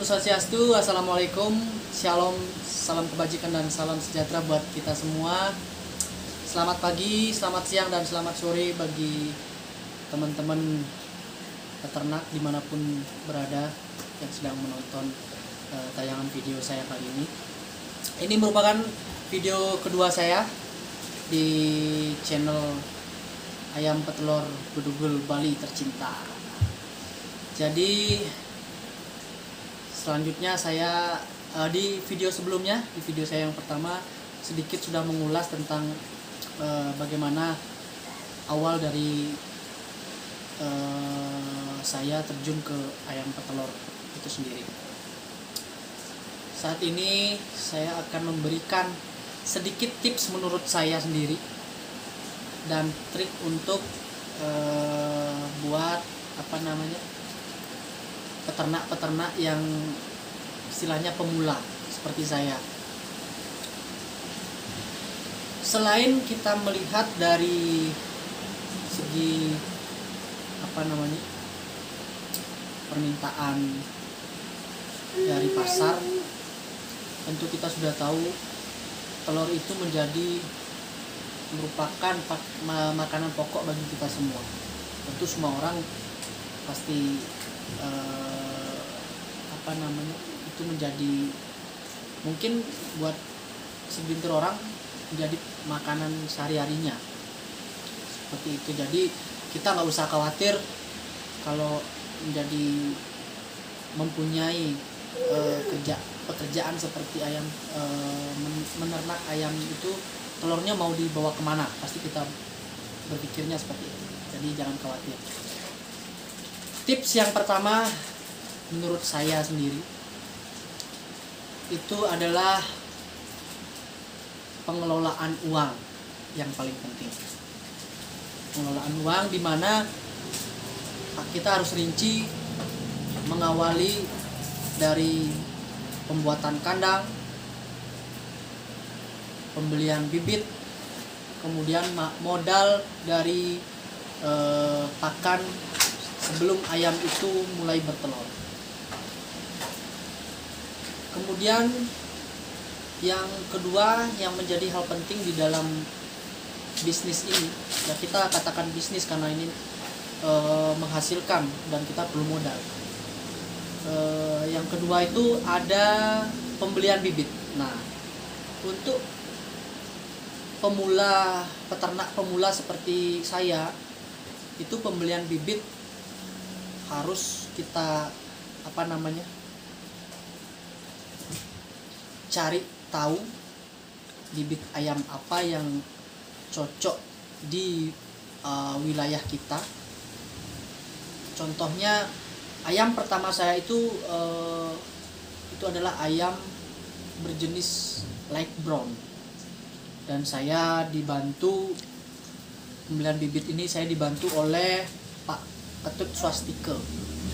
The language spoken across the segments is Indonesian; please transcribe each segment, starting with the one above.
Swastiastu, Assalamualaikum, Shalom, salam kebajikan dan salam sejahtera buat kita semua. Selamat pagi, selamat siang, dan selamat sore bagi teman-teman peternak dimanapun berada yang sedang menonton tayangan video saya kali ini. Ini merupakan video kedua saya di channel Ayam Petelur Bedugul Bali Tercinta. Jadi selanjutnya saya di video sebelumnya, di video saya yang pertama sedikit sudah mengulas tentang bagaimana awal dari saya terjun ke ayam petelur itu sendiri. Saat ini saya akan memberikan sedikit tips menurut saya sendiri dan trik untuk buat peternak-peternak yang istilahnya pemula seperti saya. Selain kita melihat dari segi permintaan dari pasar, tentu kita sudah tahu telur itu merupakan makanan pokok bagi kita semua. Tentu semua orang pasti itu menjadi, mungkin buat segelintir orang menjadi makanan sehari-harinya seperti itu. Jadi kita nggak usah khawatir kalau mempunyai pekerjaan seperti ayam, menernak ayam itu telurnya mau dibawa kemana, pasti kita berpikirnya seperti itu. Jadi jangan khawatir. Tips yang pertama menurut saya sendiri itu adalah pengelolaan uang yang paling penting. Pengelolaan uang di mana kita harus rinci mengawali dari pembuatan kandang, pembelian bibit, kemudian modal dari pakan sebelum ayam itu mulai bertelur. Kemudian yang kedua yang menjadi hal penting di dalam bisnis ini, ya kita katakan bisnis karena ini menghasilkan dan kita perlu modal. Yang kedua itu ada pembelian bibit. Nah, untuk peternak pemula seperti saya, itu pembelian bibit harus kita cari tahu bibit ayam apa yang cocok di wilayah kita. Contohnya ayam pertama saya itu adalah ayam berjenis light brown, dan saya dibantu pembelian bibit ini, saya dibantu oleh Pak Ketut Swastike.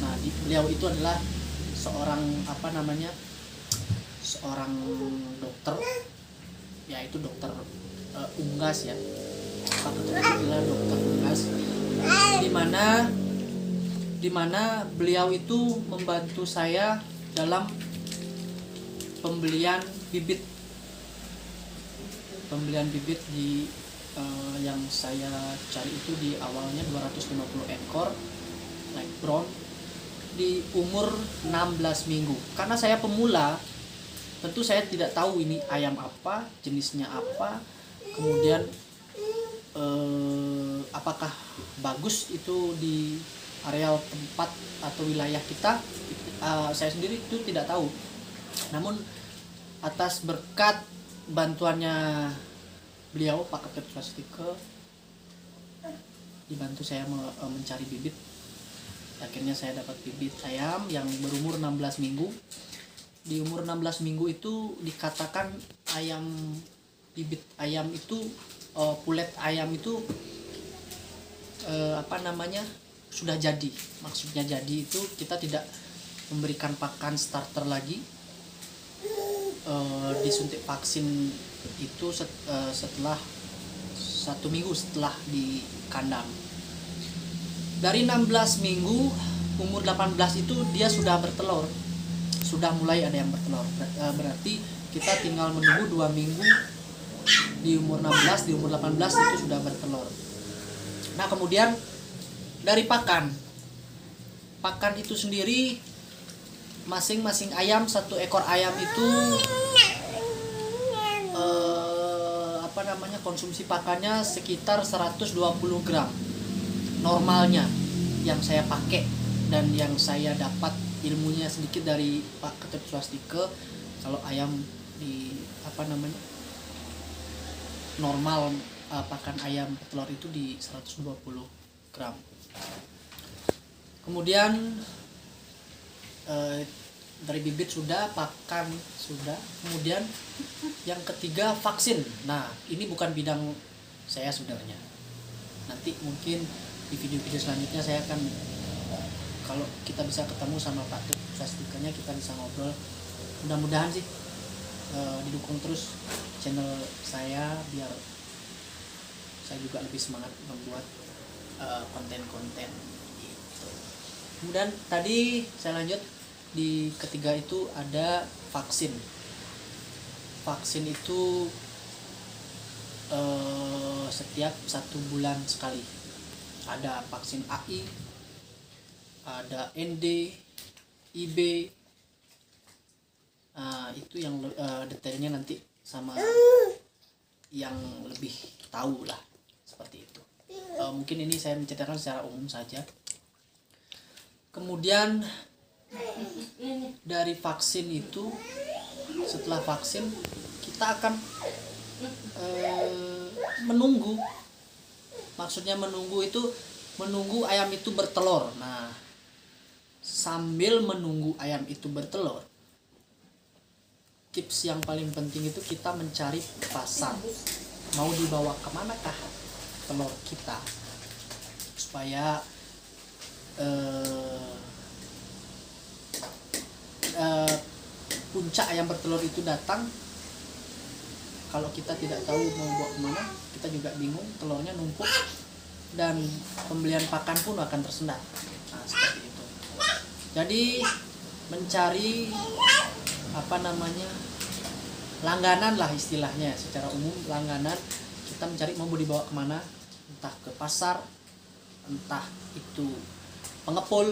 Nah, beliau itu adalah seorang seorang dokter, yaitu dokter unggas ya. Pak Ketut itu adalah dokter unggas, di mana beliau itu membantu saya dalam pembelian bibit di yang saya cari itu di awalnya 250 ekor light brown di umur 16 minggu. Karena saya pemula, tentu saya tidak tahu ini ayam apa, jenisnya apa, kemudian apakah bagus itu di areal tempat atau wilayah kita. Saya sendiri itu tidak tahu. Namun atas berkat bantuannya beliau, Pak Ketut Swastike, dibantu saya mencari bibit. Akhirnya saya dapat bibit ayam yang berumur 16 minggu. Di umur 16 minggu itu dikatakan bibit ayam itu, pulet ayam itu sudah jadi. Maksudnya jadi itu kita tidak memberikan pakan starter lagi, disuntik vaksin itu setelah 1 minggu setelah di kandang. Dari 16 minggu umur 18 itu dia sudah bertelur, sudah mulai ada yang bertelur. Berarti kita tinggal menunggu 2 minggu, di umur 16, di umur 18 itu sudah bertelur. Nah kemudian dari pakan itu sendiri, masing-masing ayam, 1 ekor ayam itu konsumsi pakannya sekitar 120 gram normalnya yang saya pakai dan yang saya dapat ilmunya sedikit dari Pak Ketut Swastike. Kalau ayam di normal, pakan ayam petelur itu di 120 gram. Kemudian dari bibit sudah, pakan sudah. Kemudian yang ketiga vaksin. Nah ini bukan bidang saya sebenarnya. Nanti mungkin di video-video selanjutnya saya akan, kalau kita bisa ketemu sama Pak Ketut Swastikenya, kita bisa ngobrol. Mudah-mudahan sih didukung terus channel saya biar saya juga lebih semangat membuat konten-konten gitu. Kemudian tadi saya lanjut, di ketiga itu ada vaksin. Vaksin itu setiap 1 bulan sekali. Ada vaksin AI, ada ND, IB. Itu yang detailnya nanti sama yang lebih tahu lah, seperti itu. Mungkin ini saya menceritakan secara umum saja. Kemudian dari vaksin itu, setelah vaksin kita akan menunggu. Maksudnya menunggu itu menunggu ayam itu bertelur. Nah sambil menunggu ayam itu bertelur, tips yang paling penting itu kita mencari pasar. Mau dibawa kemanakah telur kita supaya puncak ayam bertelur itu datang. Kalau kita tidak tahu mau bawa kemana, kita juga bingung, telurnya numpuk dan pembelian pakan pun akan tersendat. Nah seperti itu. Jadi mencari langganan lah istilahnya, secara umum langganan. Kita mencari mau dibawa kemana, entah ke pasar, entah itu pengepul,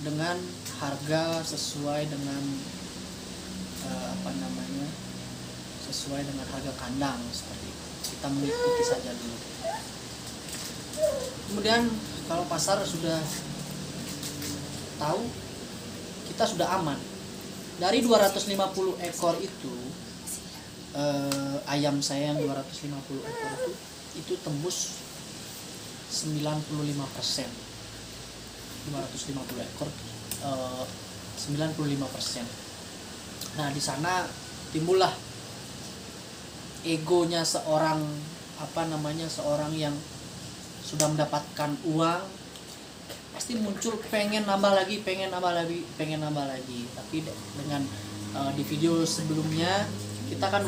dengan harga sesuai dengan sesuai dengan harga kandang. Seperti itu, kita mengikuti saja dulu. Kemudian kalau pasar sudah tahu, kita sudah aman. Dari 250 ekor itu, ayam saya yang 250 ekor itu tembus 95%. 250 ekor 95%. Nah di sana timbullah egonya seorang seorang yang sudah mendapatkan uang, pasti muncul pengen nambah lagi. Tapi dengan di video sebelumnya kita kan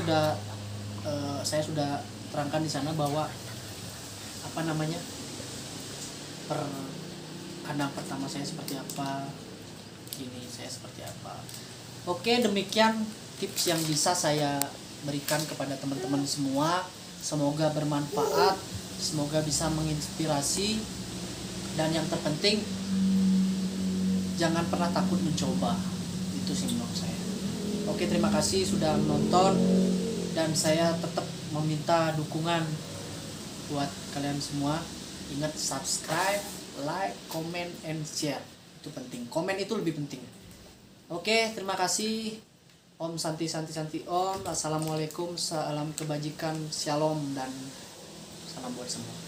saya sudah terangkan di sana bahwa kandang pertama saya seperti apa, ini saya seperti apa. Oke, demikian tips yang bisa saya berikan kepada teman-teman semua. Semoga bermanfaat, semoga bisa menginspirasi, dan yang terpenting jangan pernah takut mencoba. Itu sih menurut saya. Oke, terima kasih sudah menonton, dan saya tetap meminta dukungan buat kalian semua. Ingat subscribe, like, comment, and share. Itu penting. Komen itu lebih penting. Oke, terima kasih. Om Santi Om. Assalamualaikum, salam kebajikan, shalom, dan salam buat semua.